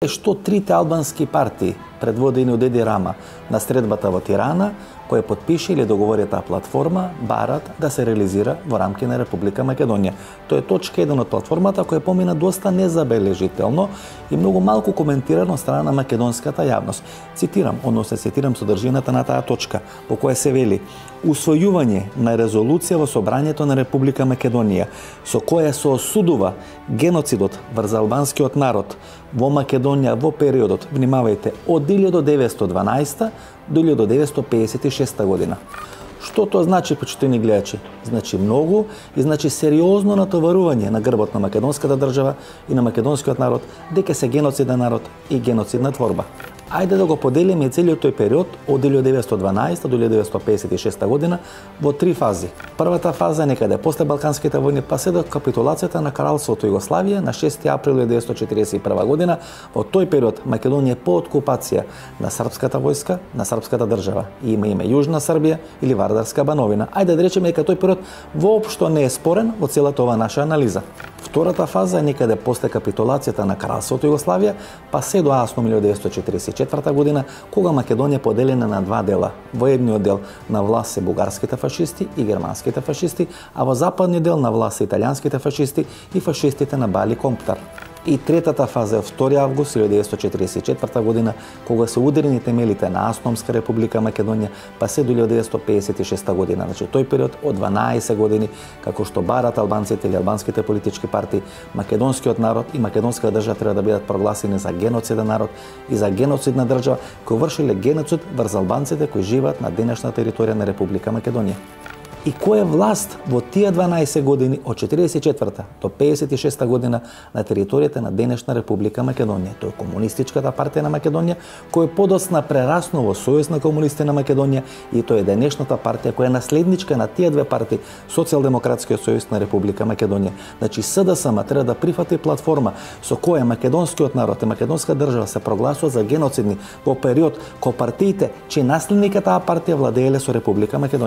Што трите албански партии, предводени од Еди Рама на средбата во Тирана, кој потпише или договори таа платформа, барат да се реализира во рамки на Република Македонија. Тоа е точка 1 од платформата која помина доста незабележително и многу малку коментирано од страна на македонската јавност. Цитирам, односно цитирам содржината на таа точка, во која се вели: усвојување на резолуција во Собранието на Република Македонија, со која се осудува геноцидот врз албанскиот народ во Македонија во периодот, внимавајте, од 1912 до 1956 година. Што тоа значи, почитувани гледачи? Значи многу и значи сериозно натоварување на грбот на македонската држава и на македонскиот народ, дека се геноциден народ и геноцидна творба. Ајде да го поделиме целиот тој период од 1912 до 1956 година во три фази. Првата фаза некаде после Балканските војни па се до капитулацијата на Кралството Југославија на 6 април 1941 година. Во тој период Македонија е по окупација на српската војска, на српската држава. Има Јужна Србија или Вардарска бановина. Ајде да речеме дека тој период воопшто не е спорен во целата ова наша анализа. Втората фаза е некаде после капитулацијата на Кралството Југославија, па се до асно 1944 година, кога Македонија поделена на два дела. Во едниот дел на власт се бугарските фашисти и германските фашисти, а во западниот дел на власт се италијанските фашисти и фашистите на Бали Комптар. И третата фаза е 2 август 1944 година, кога се ударени темелите на Автономска република Македонија, па се до 1956 година. Значи тој период од 12 години, како што барат албанците или албанските политички партии, македонскиот народ и македонска држава треба да бидат прогласени за геноциден народ и за геноцидна држава кои вршиле геноцид врз албанците кои живеат на денешна територија на Република Македонија. И која власт во тие 12 години од 44 до 56 година на територијата на денешна Република Македонија? Тоа е Комунистичката партија на Македонија, која подоцна прерасно во Сојуз на комунисти на Македонија, и тоа е денешната партија која е наследничка на тие две партии, Социјалдемократскиот сојуз на Република Македонија. Значи СДСМ треба да прифати платформа со која македонскиот народ и македонска држава се прогласува за геноцидни во период кога партиите чии наследник е таа партија владееле со Република Македонија.